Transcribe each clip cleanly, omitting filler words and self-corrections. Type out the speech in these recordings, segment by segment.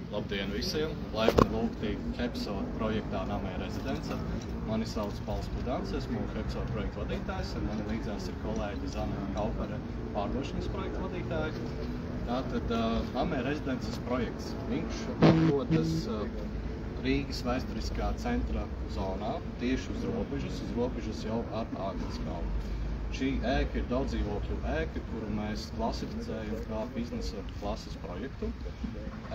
Labdien visiem! Laipni lūgti Hepso projektā Namē rezidence. Mani sauc Pauls Pudāns, esmu Hepso projekta vadītājs, un mani līdzās ir kolēģi Zana Kaupere, pārdošanas projekta vadītāja. Tātad Namē rezidences projekts. Viņš atrodas Rīgas vēsturiskā centra zonā, tieši uz robežas jau ar Āgenskalnu. Šī ēka ir daudzdzīvokļu ēka, kuru mēs klasificējam kā biznesa klases projektu.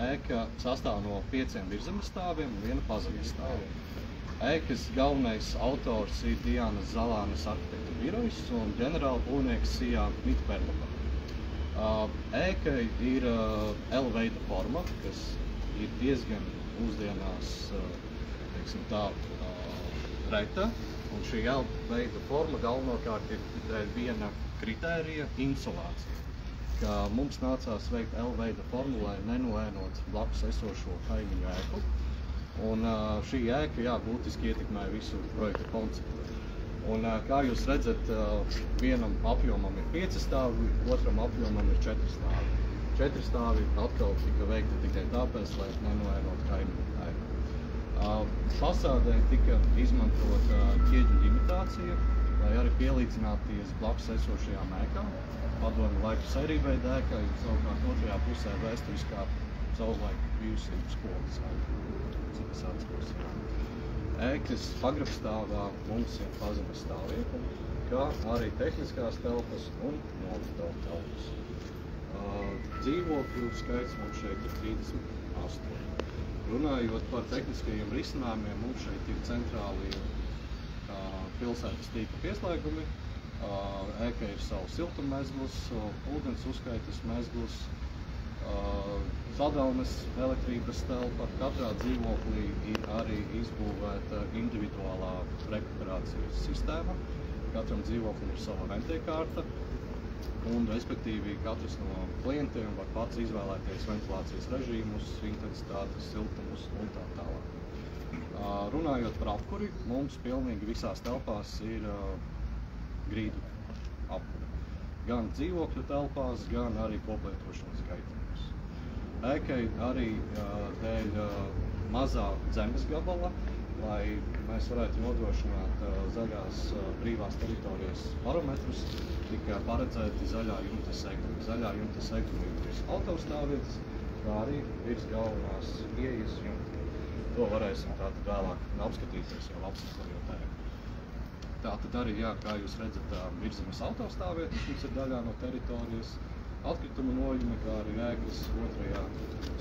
Ēka sastāv no 5 virzemes stāviem un 1 pazemes stāva. Ēkas galvenais autors ir Diānas Zalānes arhitektu birojas un ģenerāla būvnieks Sijā Mitperlova. Ēka ir L-veida forma, kas ir diezgan mūsdienās, teiksim tā, reta. Un šī L-veida forma galvenokārt ir dēļ viena kritērija – insolācija. Ka mums nācās veikt L-veida formu, lai nenoēnot blakus esošo kaimiņu ēku. Un šī ēka, būtiski ietekmē visu projekta konceptu. Un kā jūs redzat, vienam apjomam ir 5 stāvi, otram apjomam ir 4 stāvi. 4 stāvi atkal tika veikti tikai tāpēc, lai nenoēnot kaimiņu ēku. Fasādē tika izmantota ķieģu imitācija, lai arī pielīdzināties blakus esošajām ēkām. Padomju laiku sērīveida ēkā, un savukārt otrajā pusē vēsturiskā savulaik bijusi skolas ēka. Ēkas pagrabstāvā mums ir pazemes stāvvieta, kā arī tehniskās telpas un noliktavu telpas. Dzīvokļu skaits mums šeit ir 38. Runājot par tehniskajiem risinājumiem, mums šeit ir centrālie pilsētas tīkla pieslēgumi. Ēkai ir savs siltummezgls, ūdens uzskaites mezgls, sadalmes elektrības telpa. Katrā dzīvoklī ir arī izbūvēta individuālā rekuperācijas sistēma. Katram dzīvoklim ir sava ventiekārta. Un, respektīvi, katrs no klientiem var pats izvēlēties ventilācijas režīmus, intensitātes, siltumus un tā tālāk. Runājot par apkuri, mums pilnīgi visās telpās ir grīdu apkuri. Gan dzīvokļu telpās, gan arī koplietošanas gaitījums. Ēkai arī dēļ mazā zemes gabala, lai mēs varētu nodrošināt zaļās brīvās teritorijas parametrus, tika paredzēti zaļā jumta segumi. Zaļā jumta segumi ir virs autostāvvietas, kā arī virs galvenās ieejas jumta. To varēsim tātad vēlāk apskatīties jau apsakojot ēku. Tātad arī, kā jūs redzat, virzemes autostāvvietas mums ir daļā no teritorijas. Atkrituma nojumi, kā arī ēkas otrajā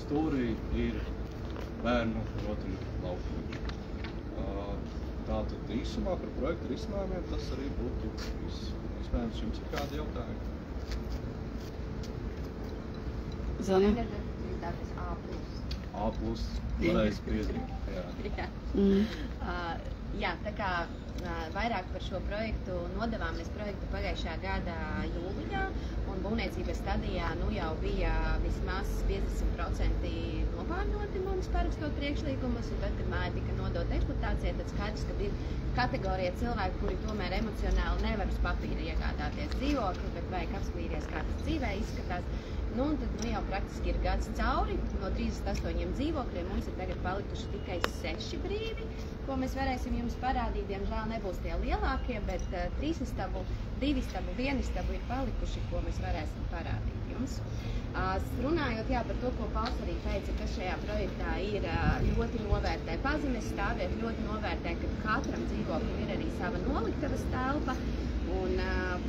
stūrī ir bērnu rotaļu laukumiņš. Tātad īsumā par projektu risinājumiem tas arī būtu viss. Iespējams, jums ir kādi jautājumi? Zana? A+. Varēs piezīmēt. Jā, tā kā vairāk par šo projektu nodevām mēs projektu pagājušā gada jūlijā, un būvniecības stadijā jau bija vismaz 50% novārņoti mums parakstot priekšlikumus, un tad, kad māja tika nodota eksploatācijai, tad skaidrs, ka ir kategorija cilvēku, kuri tomēr emocionāli nevar uz papīra iegādāties dzīvokli, bet vajag apskatīties, kā tas dzīvē izskatās. Un tad jau praktiski ir gads cauri. No 38 dzīvokļiem mums ir tagad palikuši tikai 6 brīvi, ko mēs varēsim jums parādīt. Diemžēl nebūs tie lielākie, bet 3 istabu, 2 istabu, 1 istabu ir palikuši, ko mēs varēsim parādīt jums. Runājot par to, ko Pauls arī teica, ka šajā projektā ir ļoti novērtē pazemes stāvvieta, ļoti novērtē, ka katram dzīvoklim ir arī sava noliktavas telpa. Un,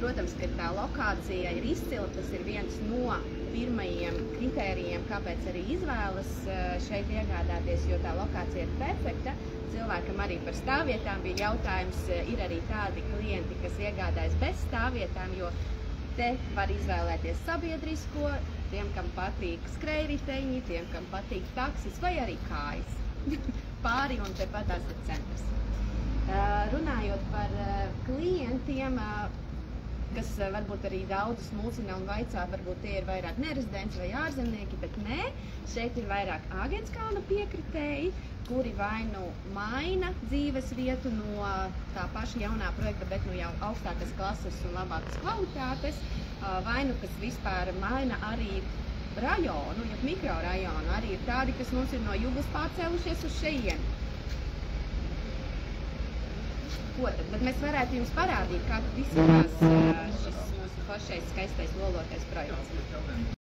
protams, ka tā lokācija ir izcila, tas ir viens no pirmajiem kritērijiem, kāpēc arī izvēlas šeit iegādāties, jo tā lokācija ir perfekta. Cilvēkam arī par stāvvietām bija jautājums, ir arī tādi klienti, kas iegādājas bez stāvvietām, jo te var izvēlēties sabiedrisko, tiem, kam patīk skrējriteņi, tiem, kam patīk taksis vai arī kājas. Pāri un tepat tās ir centrs. Runājot par klientiem, kas varbūt arī daudzus mulsina un vaicā, varbūt tie ir vairāk nerezidenti vai ārzemnieki, bet nē, šeit ir vairāk Āgenskalna piekritēji, kuri vai nu maina dzīves vietu no tā paša jaunā projekta, bet jau augstākas klases un labākas kvalitātes, vai nu kas vispār maina arī rajonu, ja mikrorajonu, arī ir tādi, kas mums ir no Juglas pārcēlušies uz šejieni. Ko tad? Bet mēs varētu jums parādīt, kā tad izskatās šis mūsu foršais, skaistais, lolotais projekts.